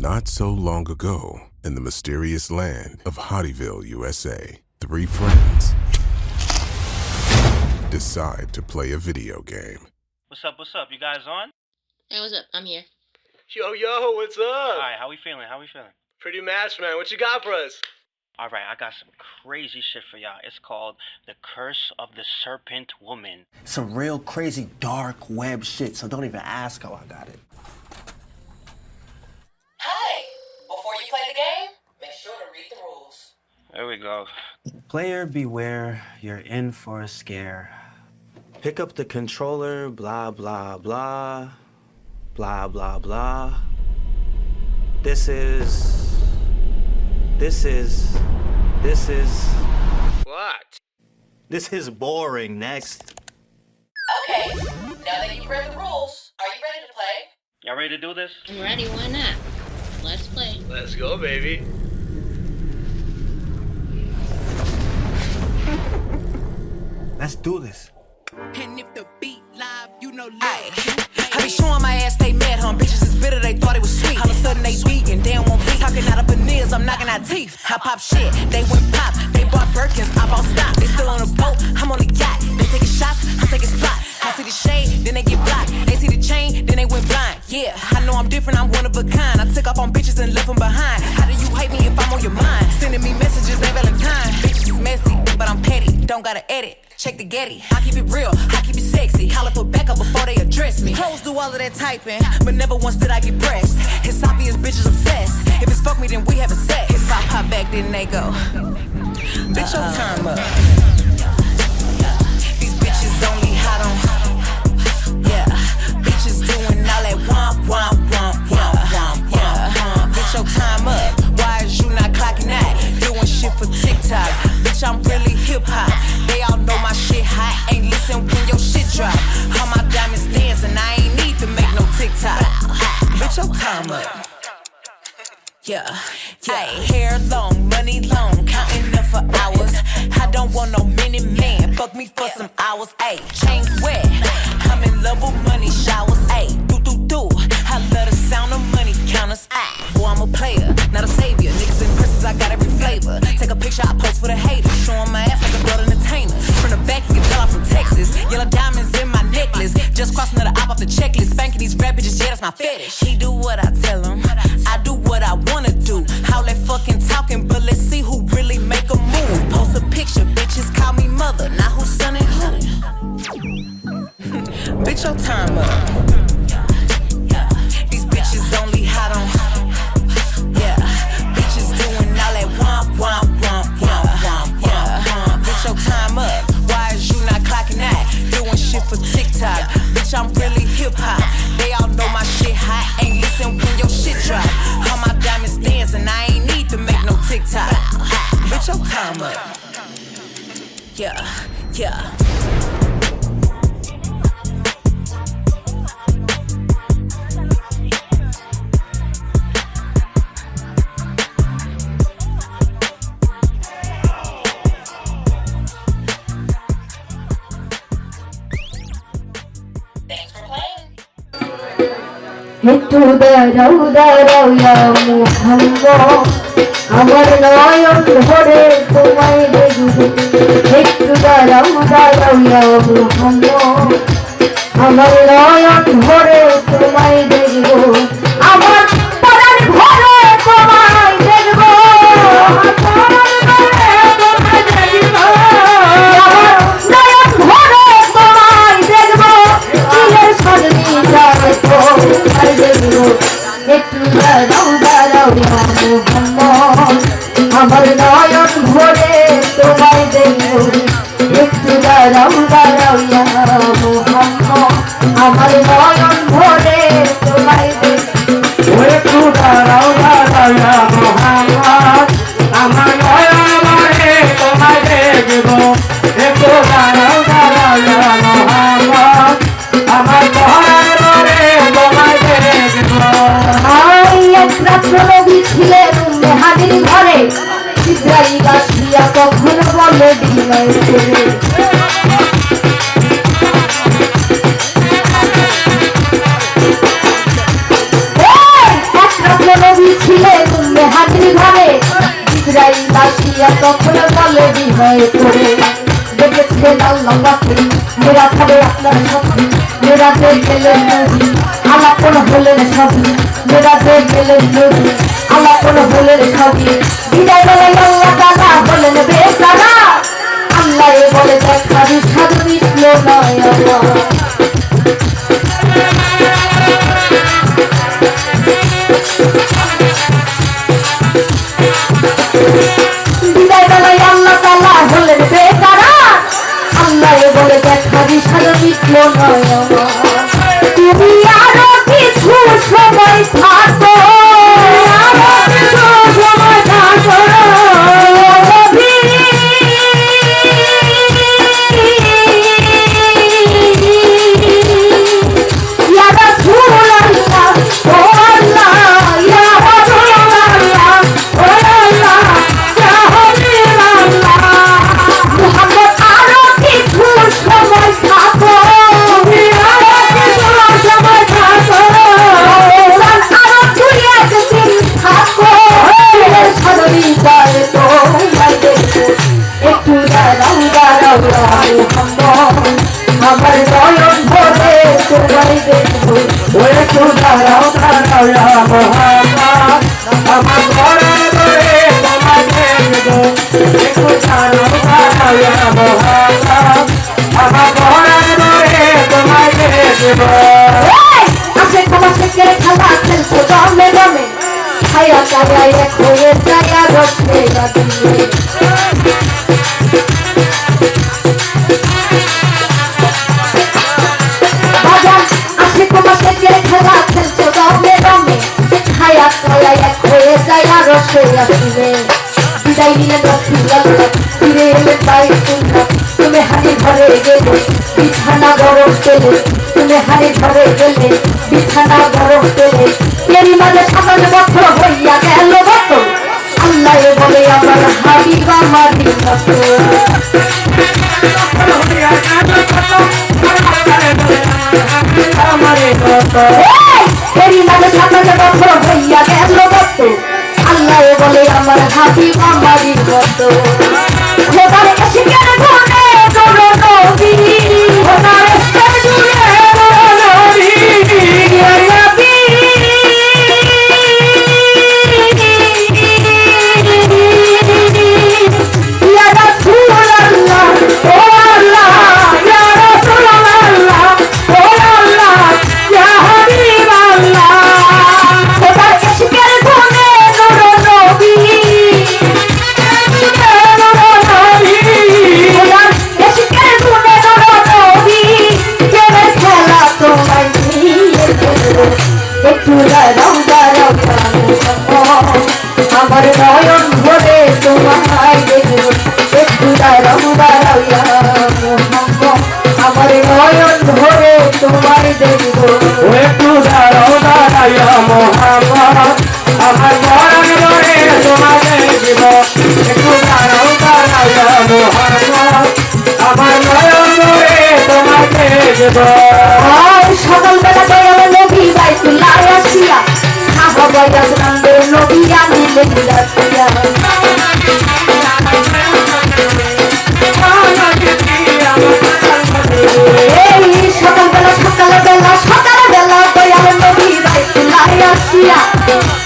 Not so long ago, in the mysterious land of Hottieville, USA, three friends decide to play a video game. What's up? You guys on? Hey, what's up? I'm here. Yo, what's up? Alright, how we feeling? Pretty matched, man. What you got for us? Alright, I got some crazy shit for y'all. It's called The Curse of the Serpent Woman. Some real crazy dark web shit, so don't even ask how I got it. Hi! Before you play the game, make sure to read the rules. There we go. Player beware, you're in for a scare. Pick up the controller, blah, blah, blah. Blah, blah, blah. This is... What? This is boring. Next. Okay, now that you've read the rules, are you ready to play? Y'all ready to do this? I'm ready. Why not? Let's play. Let's go, baby. Let's do this. And if the beat live, you know I be showing my ass they met him. Bitches is bitter, they thought it was sweet. All of a sudden they beatin', they don't want beef. Talking out of veneers, I'm knocking out teeth. I pop shit, they went pop. They bought Birkins, I bought stock. They still on a boat, I'm on a yacht. They taking shots, I'm taking spots. I see the shade, then they get blocked. They see the chain, then they went blind. Yeah, I know I'm different, I'm one of a kind. I took off on bitches and left them behind. How do you hate me if I'm on your mind? Sending me messages every Valentine. Bitches messy, but I'm petty. Don't gotta edit. Check the Getty. I keep it real, I keep it sexy. Holler for backup before they address me. Hoes do all of that typing, but never once did I get pressed. It's obvious bitches obsessed. If it's fuck me, then we having sex. If I pop back, then they go. Bitch, your turn up. These bitches only hot on. Yeah, bitches doing all that womp, womp, womp, womp, womp, womp. Bitch, your time up. Why is you not clocking that? Doing shit for TikTok. Bitch, I'm really hip hop. They all know my shit hot. Ain't listen when your shit drop. All my diamonds dancing. I ain't need to make no TikTok. Bitch, your time up. Yeah. Hair long, money long, counting up for hours. I don't want no minute man. Fuck me for some hours. Ayy, chains wet. I'm in love with money showers. Ayy, do. I love the sound of money counters. Boy, I'm a player, not a savior. Niggas and princess, I got every flavor. Take a picture, I post for the haters. Showing my ass like a blood entertainer. From the back, you can tell I'm from Texas. Yellow diamonds in my necklace. Just crossing another op off the checklist. Spanking these rap bitches, yeah, that's my fetish. He do what I tell him. I do what I wanna do. All that fucking talking, but let's see who really make a move. Post a picture, bitches call me mother. Now who's son and who? Bitch, your time up. These bitches only hot on. Yeah, bitches doing all that womp, womp, womp, womp, womp, womp. Bitch, your time up. Why is you not clocking that? Doing shit for TikTok. Bitch, I'm really hip hop. They all know my shit hot. Ain't listen when your shit drop. All my diamonds dancing. I ain't need to make no TikTok. Bitch, your time up. Yeah. একটু দাঁড়াও ইয়া মুহাম্মদ আমার নয়ন ধরে তোমায় দেখব একটু দাঁড়াও ইয়া মুহাম্মদ আমার নয়ন ধরে তোমায় দেখব আমার প্রাণ ভরে তোমায় দেখব একটু দাঁড়াও ইয়া মুহাম্মদ আমার নয়ন ভরে তোমায় দেখব একটু দাঁড়াও ইয়া মুহাম্মদ আমার নয়ন ভরে তোমায় দেখব একটু দাঁড়াও ইয়া মুহাম্মদ আমার নয়ন ভরে তোমায় দেখব একটু দাঁড়াও ইয়া মুহাম্মদ আমার নয়ন ভরে তোমায় দেখব নবী ছিলেন মেহাদির ঘরে সিদ্ধাই গাছিয়া কখনো বলে বিনয় করে নবী গাছিয়া তখন বলে বিনয় করে দেখেছে লাল লম্বাকে মেয়েরা খাবে আপনার সখী মেয়েরা যে গেলেন নদী আলাপন হলেন সবই মেয়েরা যে গেলেন নদী আলাপন হলেন সবই বিদায় বলে আল্লাহ তাআলা বলেন বেচারা আল্লাহ বলে দেখাবি সাধু মিটল নয় আমার বিদায় বেলায় আল্লাহ তাআলা বলেন বেচারা আল্লাহ বলে দেখাবি সাধু মিটল নয় আমার তুমি আরো কিছু সময় থাকো আরো কিছু সময় থাকো আমার নয়ন ভরে তোমায় দেখবো ওরে একটু দাঁড়াও দাঁড়াও মোহাম্মদ আমার ঘরে ঘরে তোমায় দেখবো একটু দাঁড়াও দাঁড়াও মোহাম্মদ আমার ঘরে ঘরে তোমায় দেখবো আসে তোমার থেকে খেলা খেলছো দমে দমে ছায়া ছায়া এক হয়ে ছায়া রক্ষে লাগিয়ে খেলা খেলছো দমে দমে ছায়া ছায়া এক হয়ে যায় আরো সে আসিবে বিদায় নিলে রসুল্লাহ ফিরে এলে তাই শুনলাম তুমি হানি ঘরে গেলে বিছানা গরম পেলে তুমি হানি ঘরে গেলে বিছানা গরম পেলে এরই মাঝে 57 বছর হইয়া গেল বছর আল্লাহ বলে আমার হাবিব আমার আল্লাহ বলে আমার হাবিব আমারই মত খোদার শিকার করে করো নবী খোদার শিকার জুড়ে করো নবী নবী ইয়া রাসূলুল্লাহ ও আল্লাহ ইয়া রাসূলুল্লাহ ও আল্লাহ ইয়া হাবিবাল্লাহ খোদার শিকার করে করো নবী একটু দাঁড়াও দাঁড়াও আমার নয়ন ভরে তোমায় দেখবো একটু দাঁড়াও দাঁড়াও আমার নয়ন ভরে তোমায় দেখবো একটু দাঁড়াও দাঁড়াও মোহাম্মদ আমার নয়ন ভরে তোমায় দেখবো একটু দাঁড়াও দাঁড়াও মোহাম্মদ আমার নয়ন ভরে তোমায় দেখবো সকালবেলা দয়াল নবী বাইতুল্লাহ আসিয়া সাহাবা ইয়াজরানদের নবী আনিলেন রাখিয়া এই সকালবেলা দয়াল নবী বাইতুল্লাহ আসিয়া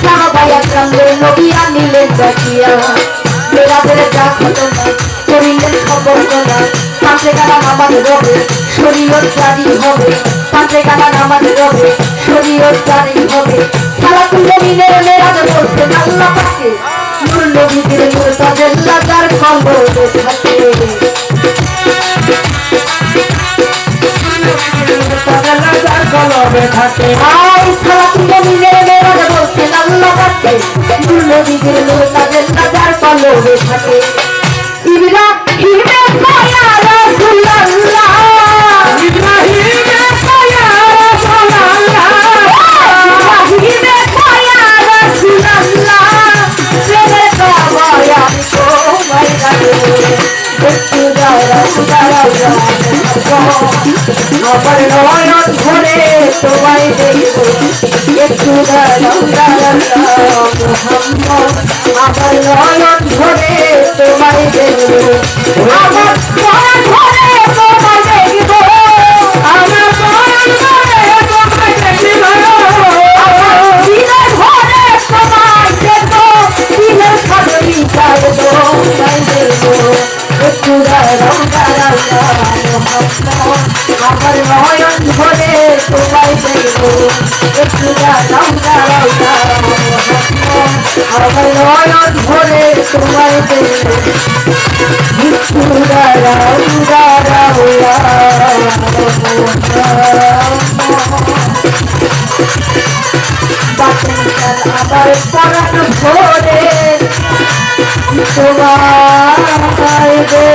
সাহাবা ইয়াজরানদের নবী আনিলেন রাখিয়া বেরাদের যা ঘটনা করিলেন খবর গোনা পাঁচে গানা নামাজ রবে শরীয়ত জারি হবে পাঁচে গানা নামাজ রবে শরীয়ত জারি হবে সালাতুল মুমিনের মেরাজ বলছেন আল্লাহ পাকে নূর নবীদের নূর তাজাল্লা যার কলবে থাকে তাজাল্লা যার কলবে থাকে আই সালাতুল মুমিনের মেরাজ বলছেন আল্লাহ পাকে নূর নবীদের নূর তাজাল্লা যার কলবে থাকে ইব্রাহিমে পায়া রাসূলুল্লাহ ইব্রাহিমে পায়া রাসূলুল্লাহ ইব্রাহিমে পায়া রাসূলুল্লাহ ছেলে বাবায়া তোমায় ডাকে একটু দাঁড়াও দাঁড়াও আমার নয়ন ভরে তোমায় দেখবো একটু দাঁড়াও দাঁড়াও মোহাম্মদ আমার নয়ন ভরে তোমায় দেখবো আমার পরাণ ভরে তোমায় দেখবো আমার পরাণ ভরে তোমায় দেখবো আমার দিনের ভরে তোমায় দেখবো দিনের খালি চাইবো তোমায় দেখবো একটু দাঁড়াও দাঁড়াও আমার নয়ন ভরে তোমায় দেখবো একটু দাঁড়াও দাঁড়াও আমার নয়ন ভরে তোমায় দেখবো একটু দাঁড়াও দাঁড়াও আমার পরাণ ভরে তোমায় দেখবো